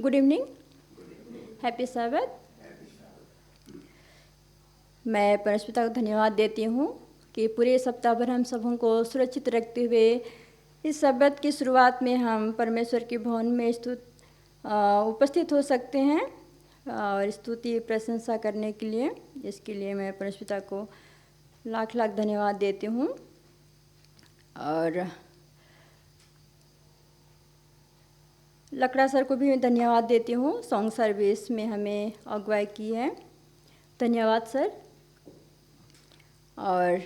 Good evening, happy Sabbath. मैं परमपिता को धन्यवाद देती हूँ कि पूरे सप्ताह भर हम सबों को सुरक्षित रखते हुए इस सब्बत की शुरुआत में हम परमेश्वर के भवन में उपस्थित हो सकते हैं और स्तुति प्रशंसा करने के लिए। इसके लिए मैं परमपिता को लाख लाख धन्यवाद देती हूँ। और लकड़ा सर को भी मैं धन्यवाद देती हूँ, सॉन्ग सर्विस में हमें अगुवाई की है। धन्यवाद सर। और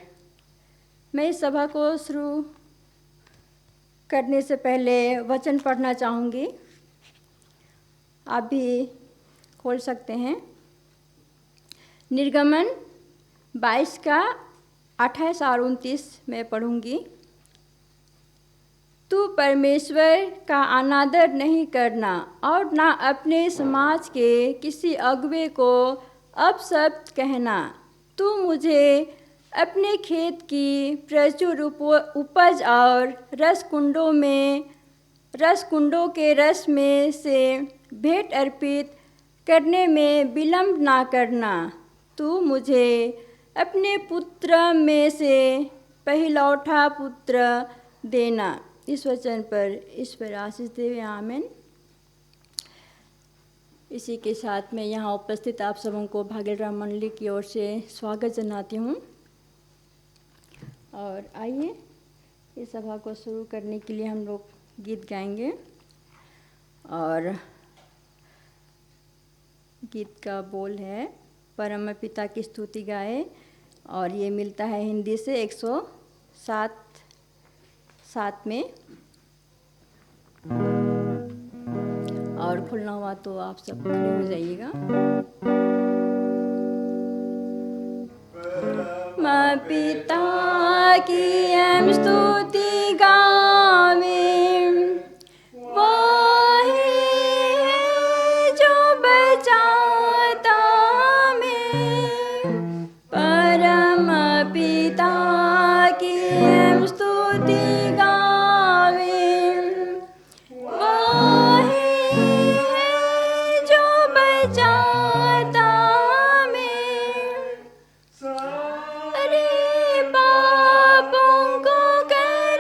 मैं इस सभा को शुरू करने से पहले वचन पढ़ना चाहूँगी, आप भी खोल सकते हैं। निर्गमन 22 का 28 और 29 मैं पढ़ूँगी। तू परमेश्वर का अनादर नहीं करना और ना अपने समाज के किसी अगुवे को अपशब्द कहना। तू मुझे अपने खेत की प्रचुर उपज और रसकुंडों के रस में से भेंट अर्पित करने में विलंब ना करना। तू मुझे अपने पुत्र में से पहिलौठा पुत्र देना। इस वचन पर ईश्वर आशीष देवे, आमीन। इसी के साथ मैं यहाँ उपस्थित आप सबों को भाग्यराम मंडली की ओर से स्वागत जनाती हूँ। और आइए इस सभा को शुरू करने के लिए हम लोग गीत गाएंगे। और गीत का बोल है परम पिता की स्तुति गाए, और ये मिलता है हिंदी से 107 में। और खुलना हुआ तो आप सब खड़े हो जाइएगा। परम पिता की हम स्तुति गावें, वो है जो बचाता हमें। परम पिता की हम स्तुति गावें, वो है जो बचाता हमें। अरे पापों को कर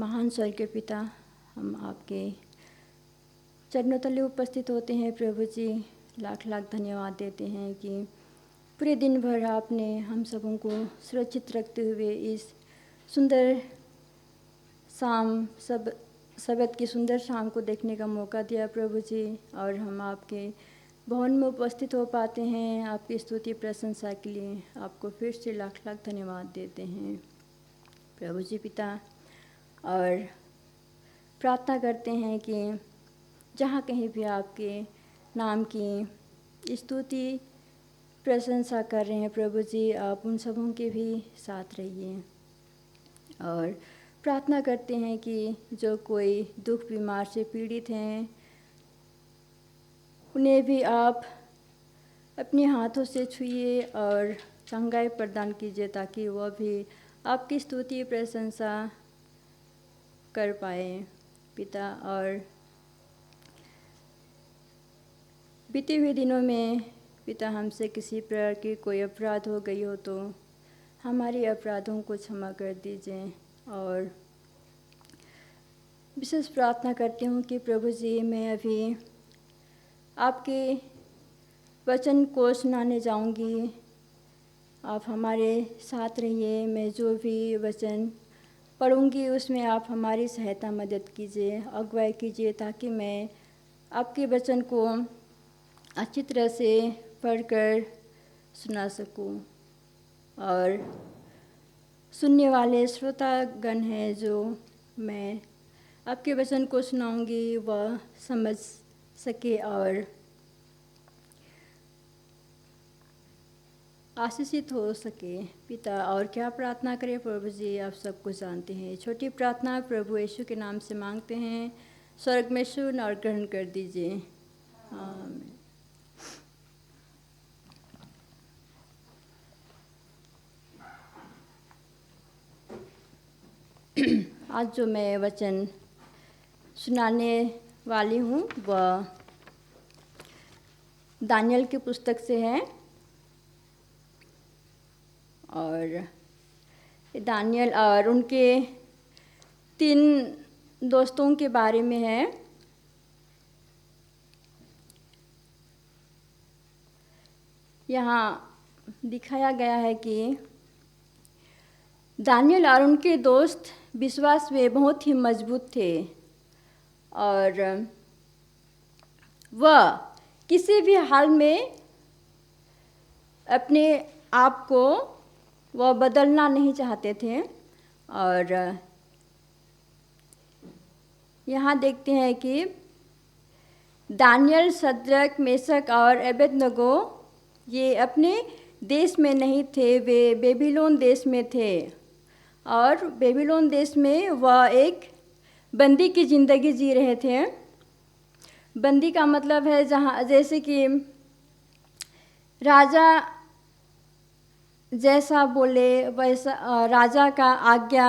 महान स्वर्गीय पिता, हम आपके चरणों तले उपस्थित होते हैं प्रभु जी। लाख लाख धन्यवाद देते हैं कि पूरे दिन भर आपने हम सबों को सुरक्षित रखते हुए इस सुंदर शाम सबत की सुंदर शाम को देखने का मौका दिया प्रभु जी। और हम आपके भवन में उपस्थित हो पाते हैं। आपकी स्तुति प्रशंसा के लिए आपको फिर से लाख लाख धन्यवाद देते हैं प्रभु जी पिता। और प्रार्थना करते हैं कि जहाँ कहीं भी आपके नाम की स्तुति प्रशंसा कर रहे हैं प्रभु जी, आप उन सबों के भी साथ रहिए। और प्रार्थना करते हैं कि जो कोई दुख बीमार से पीड़ित हैं, उन्हें भी आप अपने हाथों से छुइए और चंगाई प्रदान कीजिए, ताकि वह भी आपकी स्तुति प्रशंसा कर पाए पिता। और बीते हुए दिनों में पिता, हमसे किसी प्रकार की कोई अपराध हो गई हो तो हमारे अपराधों को क्षमा कर दीजिए। और विशेष प्रार्थना करती हूँ कि प्रभु जी, मैं अभी आपके वचन को सुनाने जाऊंगी, आप हमारे साथ रहिए। मैं जो भी वचन पढ़ूंगी उसमें आप हमारी सहायता मदद कीजिए, अगुवाई कीजिए, ताकि मैं आपके वचन को अच्छी तरह से पढ़कर सुना सकूं। और सुनने वाले श्रोतागण हैं जो मैं आपके वचन को सुनाऊंगी, वह समझ सके और आशीषित हो सके पिता। और क्या प्रार्थना करें प्रभु जी, आप सब कुछ जानते हैं। छोटी प्रार्थना प्रभु यीशु के नाम से मांगते हैं, स्वर्ग में सुन और ग्रहण कर दीजिए। आमीन। आज जो मैं वचन सुनाने वाली हूँ वह दानियल की पुस्तक से है। और दानियल और उनके 3 दोस्तों के बारे में है। यहाँ दिखाया गया है कि दानियल और उनके दोस्त विश्वास में बहुत ही मजबूत थे और वह किसी भी हाल में अपने आप को वह बदलना नहीं चाहते थे। और यहाँ देखते हैं कि दानियल, शद्रक, मेशक और अबेदनगो ये अपने देश में नहीं थे, वे बेबीलोन देश में थे। और बेबीलोन देश में वह एक बंदी की ज़िंदगी जी रहे थे। बंदी का मतलब है जहाँ जैसे कि राजा जैसा बोले वैसा राजा का आज्ञा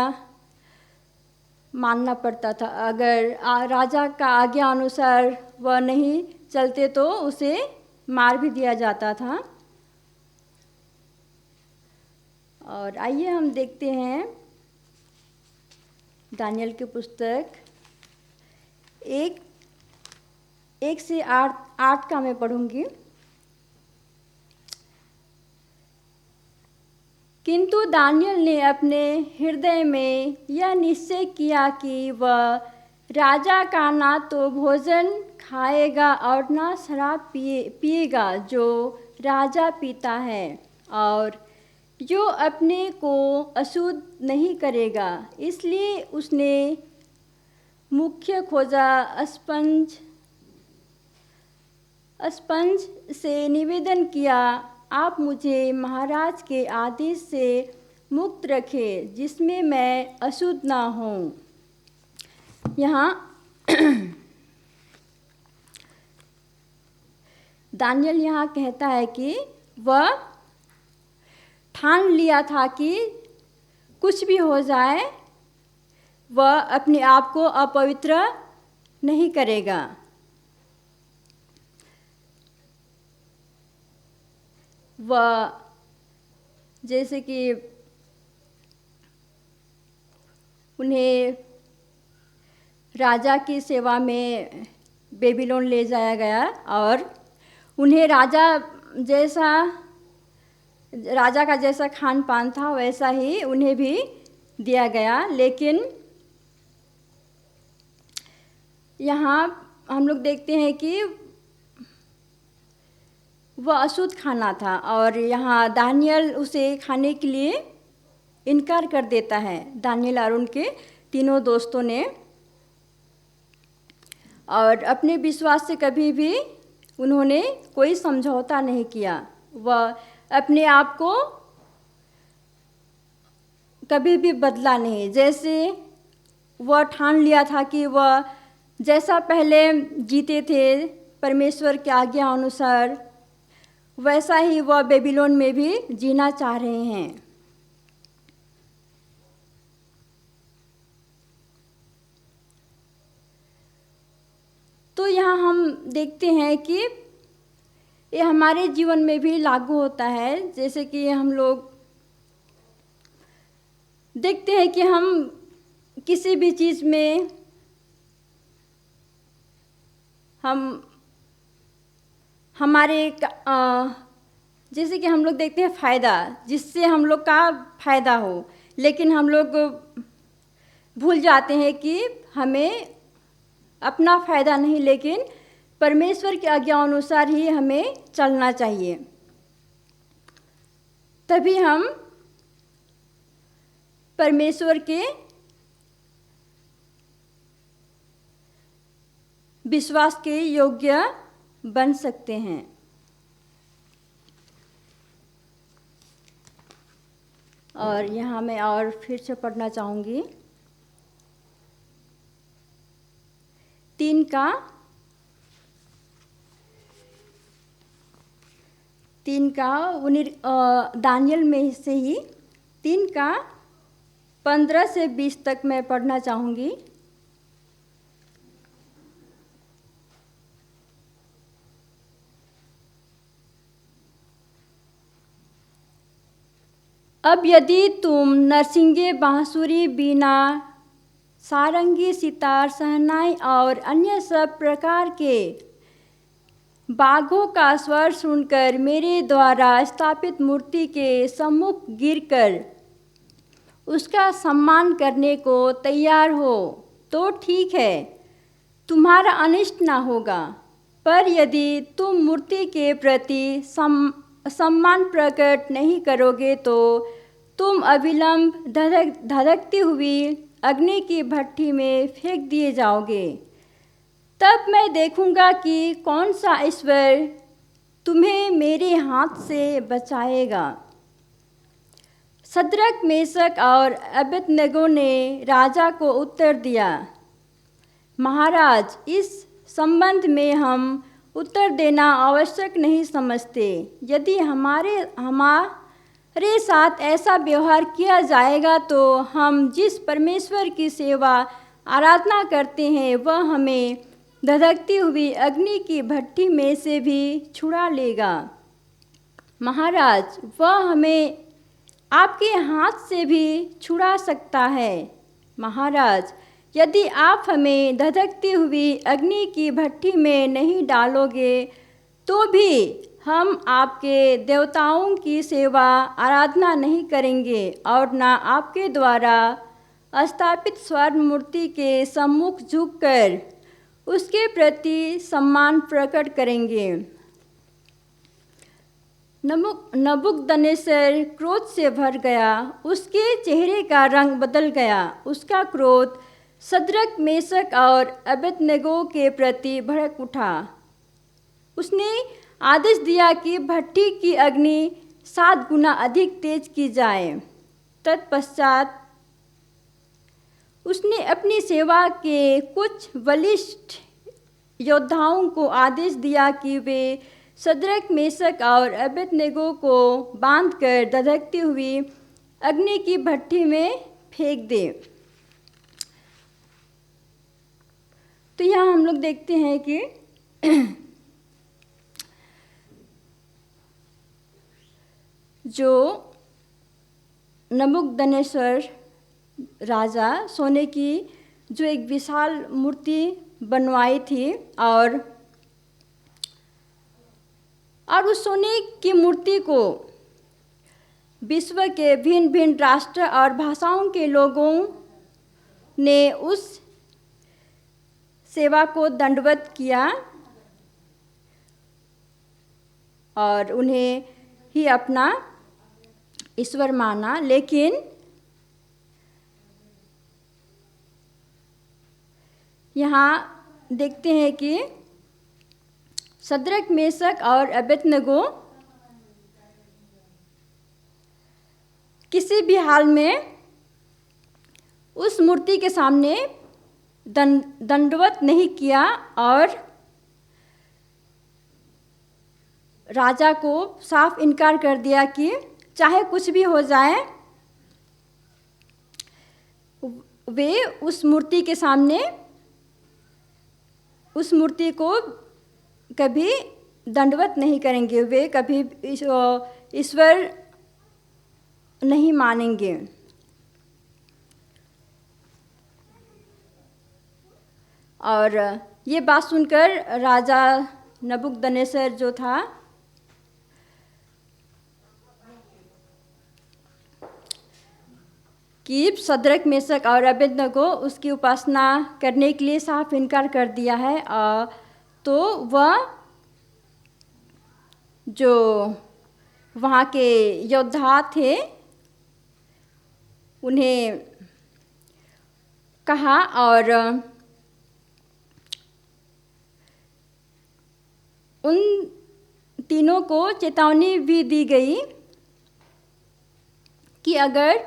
मानना पड़ता था। अगर राजा का आज्ञा अनुसार वह नहीं चलते तो उसे मार भी दिया जाता था। और आइए हम देखते हैं दानियल की पुस्तक 1 से 8 का मैं पढ़ूंगी। किंतु दानियल ने अपने हृदय में यह निश्चय किया कि वह राजा का ना तो भोजन खाएगा और ना शराब पिएगा जो राजा पीता है, और जो अपने को अशुद्ध नहीं करेगा। इसलिए उसने मुख्य खोजा स्पंज से निवेदन किया, आप मुझे महाराज के आदेश से मुक्त रखें, जिसमें मैं अशुद्ध ना हूँ। यहाँ दानियल यहाँ कहता है कि वह ठान लिया था कि कुछ भी हो जाए वह अपने आप को अपवित्र नहीं करेगा। वह जैसे कि उन्हें राजा की सेवा में बेबीलोन ले जाया गया और उन्हें राजा का जैसा खान पान था वैसा ही उन्हें भी दिया गया। लेकिन यहाँ हम लोग देखते हैं कि वह अशुद्ध खाना था और यहाँ दानियल उसे खाने के लिए इनकार कर देता है, दानियल और उनके तीनों दोस्तों ने। और अपने विश्वास से कभी भी उन्होंने कोई समझौता नहीं किया। वह अपने आप को कभी भी बदला नहीं। जैसे वह ठान लिया था कि वह जैसा पहले जीते थे परमेश्वर की आज्ञा अनुसार, वैसा ही वह बेबीलोन में भी जीना चाह रहे हैं। तो यहाँ हम देखते हैं कि ये हमारे जीवन में भी लागू होता है। जैसे कि हम लोग देखते हैं कि हम किसी भी चीज़ में जैसे कि हम लोग देखते हैं फ़ायदा, जिससे हम लोग का फ़ायदा हो, लेकिन हम लोग भूल जाते हैं कि हमें अपना फ़ायदा नहीं, लेकिन परमेश्वर की आज्ञा अनुसार ही हमें चलना चाहिए। तभी हम परमेश्वर के विश्वास के योग्य बन सकते हैं। और यहाँ मैं और फिर से पढ़ना चाहूँगी 3 दानियल में से ही 3 का 15 से 20 तक मैं पढ़ना चाहूँगी। अब यदि तुम नरसिंगे, बांसुरी, बीना, सारंगी, सितार, शहनाई और अन्य सब प्रकार के बाघों का स्वर सुनकर मेरे द्वारा स्थापित मूर्ति के सम्मुख गिरकर उसका सम्मान करने को तैयार हो तो ठीक है, तुम्हारा अनिष्ट ना होगा। पर यदि तुम मूर्ति के प्रति सम्मान प्रकट नहीं करोगे तो तुम अविलंब धधकती हुई अग्नि की भट्ठी में फेंक दिए जाओगे। तब मैं देखूंगा कि कौन सा ईश्वर तुम्हें मेरे हाथ से बचाएगा। शद्रक, मेशक और अबेदनगो ने राजा को उत्तर दिया, महाराज, इस संबंध में हम उत्तर देना आवश्यक नहीं समझते। यदि हमारे साथ ऐसा व्यवहार किया जाएगा तो हम जिस परमेश्वर की सेवा आराधना करते हैं वह हमें धधकती हुई अग्नि की भट्ठी में से भी छुड़ा लेगा। महाराज, वह हमें आपके हाथ से भी छुड़ा सकता है। महाराज, यदि आप हमें धधकती हुई अग्नि की भट्ठी में नहीं डालोगे तो भी हम आपके देवताओं की सेवा आराधना नहीं करेंगे और न आपके द्वारा स्थापित स्वर्ण मूर्ति के सम्मुख झुककर उसके प्रति सम्मान प्रकट करेंगे। नबूकदनेस्सर क्रोध से भर गया, उसके चेहरे का रंग बदल गया। उसका क्रोध शद्रक, मेशक और अबेदनगो के प्रति भड़क उठा। उसने आदेश दिया कि भट्ठी की अग्नि 7 गुना अधिक तेज की जाए। तत्पश्चात उसने अपनी सेवा के कुछ बलिष्ठ योद्धाओं को आदेश दिया कि वे शद्रक, मेशक और अबेदनगो को बांधकर धधकती हुई अग्नि की भट्ठी में फेंक दे। तो यहाँ हम लोग देखते हैं कि जो नबूकदनेस्सर राजा सोने की जो एक विशाल मूर्ति बनवाई थी और उस सोने की मूर्ति को विश्व के भिन्न भिन्न राष्ट्र और भाषाओं के लोगों ने उस सेवा को दंडवत किया और उन्हें ही अपना ईश्वर माना। लेकिन यहाँ देखते हैं कि शद्रक, मेशक और अबेदनगो किसी भी हाल में उस मूर्ति के सामने दंडवत नहीं किया और राजा को साफ इनकार कर दिया कि चाहे कुछ भी हो जाए वे उस मूर्ति के सामने उस मूर्ति को कभी दंडवत नहीं करेंगे, वे कभी ईश्वर नहीं मानेंगे। और ये बात सुनकर राजा नबूकदनेस्सर जो था कि शद्रक, मेशक और अबेदनगो उसकी उपासना करने के लिए साफ इनकार कर दिया है, तो वह जो वहाँ के योद्धा थे उन्हें कहा और उन तीनों को चेतावनी भी दी गई कि अगर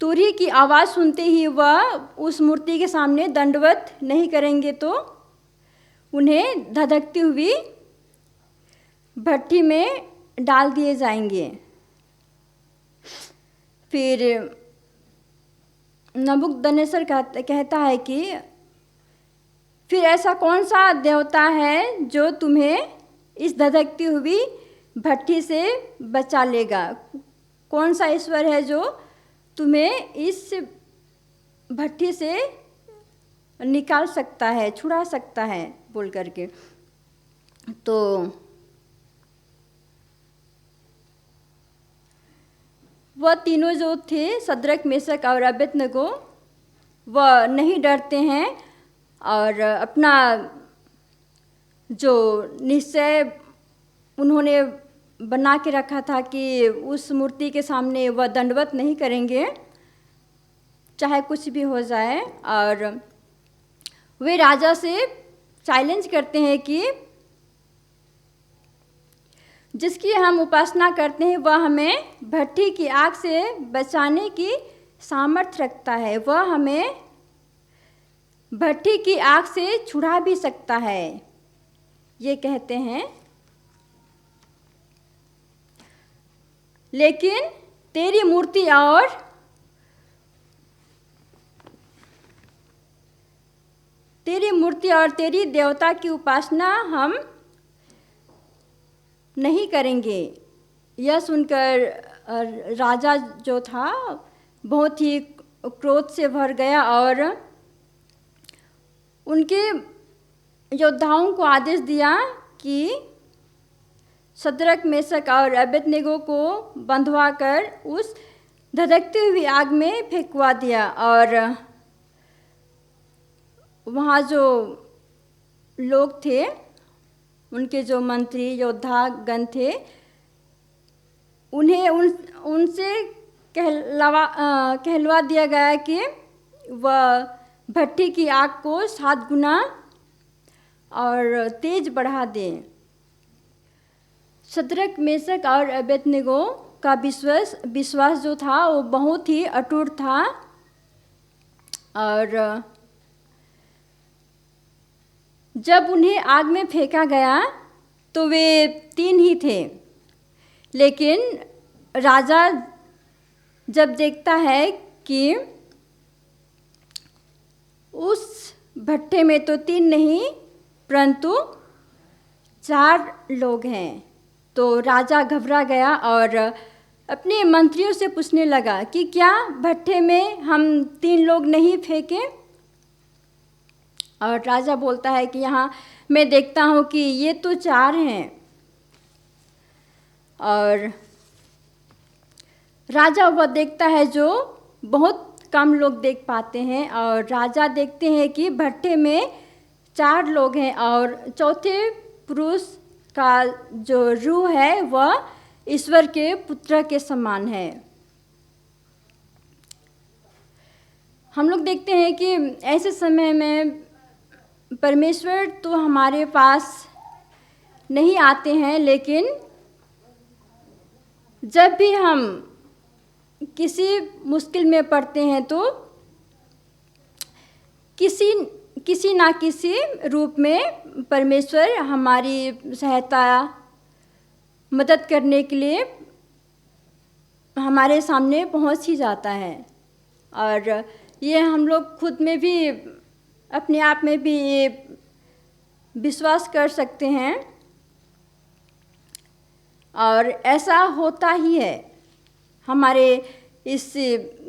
तुरही की आवाज़ सुनते ही वह उस मूर्ति के सामने दंडवत नहीं करेंगे तो उन्हें धधकती हुई भट्टी में डाल दिए जाएंगे। फिर नबूकदनेस्सर कहता है कि फिर ऐसा कौन सा देवता है जो तुम्हें इस धधकती हुई भट्टी से बचा लेगा? कौन सा ईश्वर है जो तुम्हें इस भट्टी से निकाल सकता है, छुड़ा सकता है, बोल करके। तो वह तीनों जो थे शद्रक, मेशक और अबेदनगो वह नहीं डरते हैं और अपना जो निश्चय उन्होंने बना के रखा था कि उस मूर्ति के सामने वह दंडवत नहीं करेंगे चाहे कुछ भी हो जाए। और वे राजा से चैलेंज करते हैं कि जिसकी हम उपासना करते हैं वह हमें भट्टी की आग से बचाने की सामर्थ्य रखता है, वह हमें भट्टी की आग से छुड़ा भी सकता है, ये कहते हैं। लेकिन तेरी मूर्ति और तेरी देवता की उपासना हम नहीं करेंगे। यह सुनकर राजा जो था बहुत ही क्रोध से भर गया और उनके योद्धाओं को आदेश दिया कि शद्रक, मेशक और अबेदनगो को बंधवा कर उस धधकती हुई आग में फेंकवा दिया। और वहाँ जो लोग थे, उनके जो मंत्री योद्धा गण थे, उन्हें उनसे कहलवा दिया गया कि वह भट्टी की आग को 7 गुना और तेज बढ़ा दें। शद्रक, मेशक और अबेदनगो का विश्वास जो था वो बहुत ही अटूट था। और जब उन्हें आग में फेंका गया तो वे 3 ही थे, लेकिन राजा जब देखता है कि उस भट्टे में तो 3 नहीं परंतु 4 लोग हैं, तो राजा घबरा गया और अपने मंत्रियों से पूछने लगा कि क्या भट्टे में हम 3 लोग नहीं फेंकें? और राजा बोलता है कि यहाँ मैं देखता हूँ कि ये तो 4 हैं। और राजा वह देखता है जो बहुत कम लोग देख पाते हैं, और राजा देखते हैं कि भट्टे में 4 लोग हैं और चौथे पुरुष का जो रूह है वह ईश्वर के पुत्र के समान है। हम लोग देखते हैं कि ऐसे समय में परमेश्वर तो हमारे पास नहीं आते हैं, लेकिन जब भी हम किसी मुश्किल में पड़ते हैं तो किसी ना किसी रूप में परमेश्वर हमारी सहायता मदद करने के लिए हमारे सामने पहुंच ही जाता है। और ये हम लोग खुद में भी अपने आप में भी ये विश्वास कर सकते हैं, और ऐसा होता ही है हमारे इस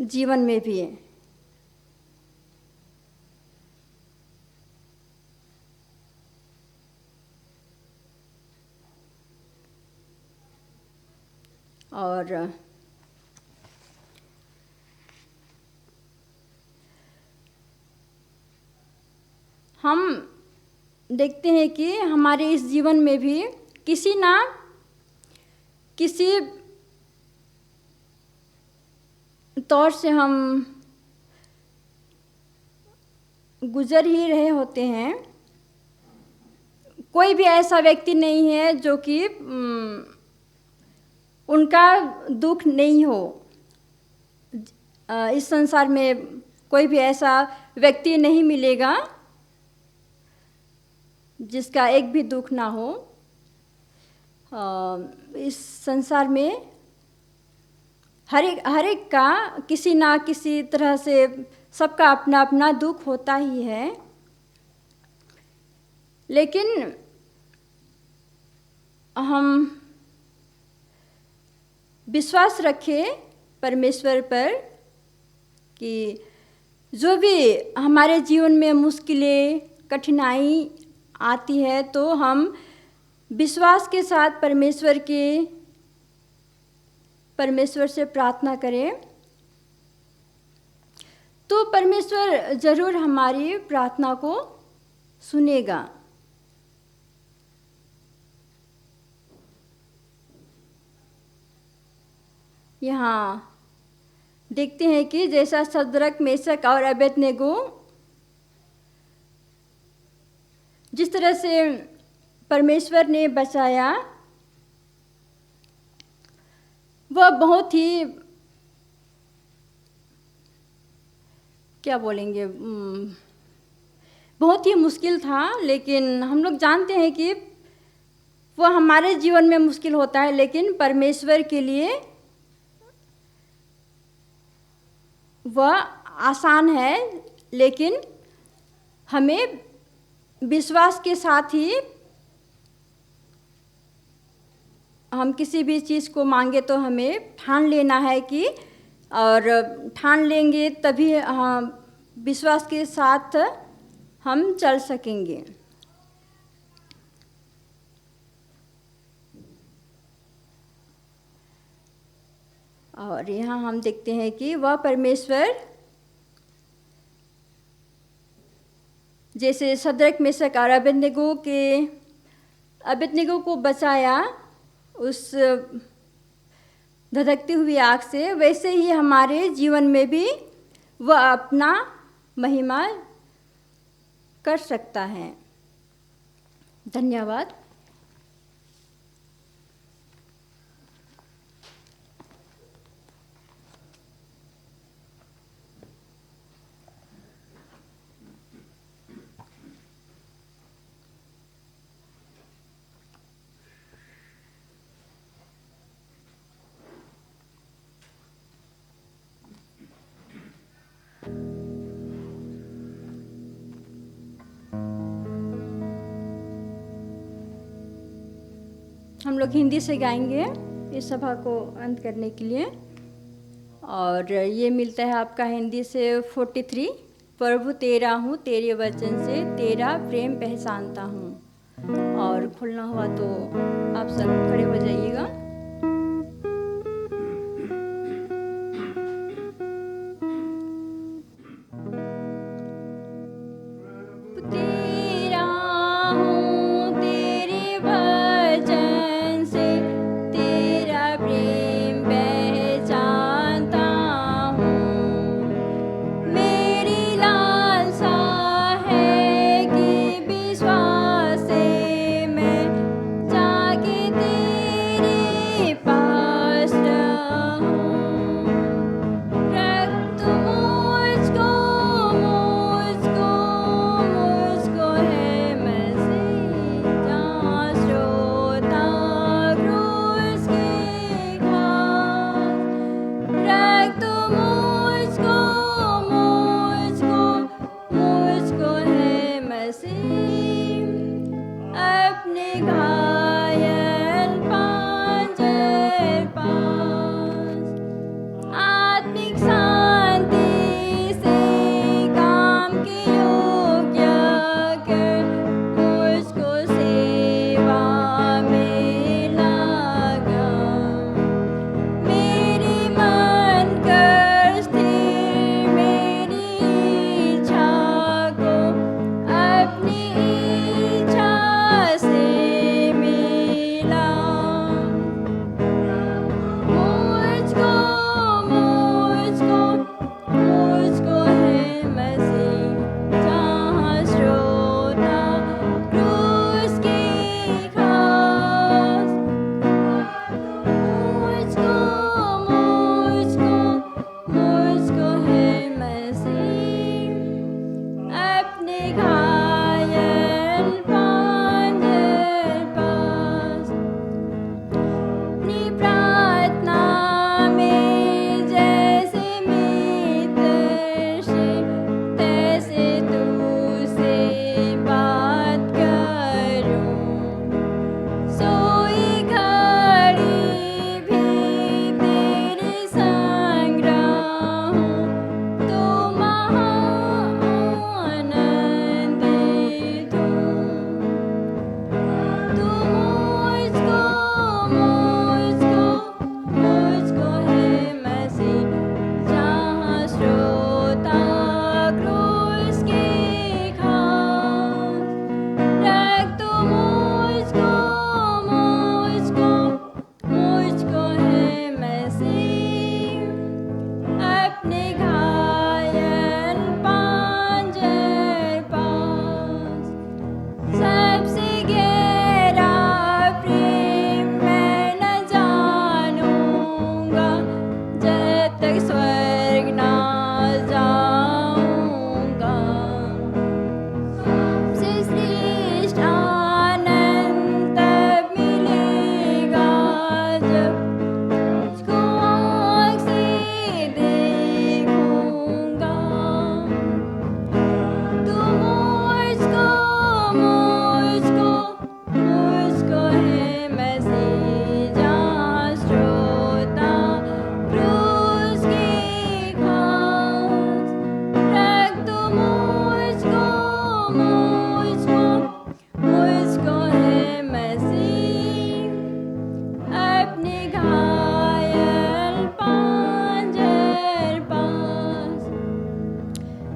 जीवन में भी। और हम देखते हैं कि हमारे इस जीवन में भी किसी ना किसी तौर से हम गुजर ही रहे होते हैं। कोई भी ऐसा व्यक्ति नहीं है जो कि उनका दुख नहीं हो। इस संसार में कोई भी ऐसा व्यक्ति नहीं मिलेगा जिसका एक भी दुख ना हो। इस संसार में हर एक का किसी ना किसी तरह से सबका अपना अपना दुख होता ही है, लेकिन हम विश्वास रखें परमेश्वर पर कि जो भी हमारे जीवन में मुश्किलें कठिनाई आती है तो हम विश्वास के साथ परमेश्वर से प्रार्थना करें, तो परमेश्वर जरूर हमारी प्रार्थना को सुनेगा। यहाँ देखते हैं कि जैसा शद्रक मेशक और अबेदनगो जिस तरह से परमेश्वर ने बचाया, वह बहुत ही क्या बोलेंगे बहुत ही मुश्किल था। लेकिन हम लोग जानते हैं कि वह हमारे जीवन में मुश्किल होता है, लेकिन परमेश्वर के लिए वह आसान है। लेकिन हमें विश्वास के साथ ही हम किसी भी चीज़ को मांगे तो हमें ठान लेना है कि, और ठान लेंगे तभी हम विश्वास के साथ हम चल सकेंगे। और यहाँ हम देखते हैं कि वह परमेश्वर जैसे शद्रक मेशक और अबेदनगो को बचाया उस धधकती हुई आग से, वैसे ही हमारे जीवन में भी वह अपना महिमा कर सकता है। धन्यवाद। हम लोग हिंदी से गाएंगे इस सभा को अंत करने के लिए, और ये मिलता है आपका हिंदी से 43। प्रभु तेरा हूँ, तेरे वचन से तेरा प्रेम पहचानता हूँ। और खुलना हुआ तो आप सब खड़े हो जाइएगा।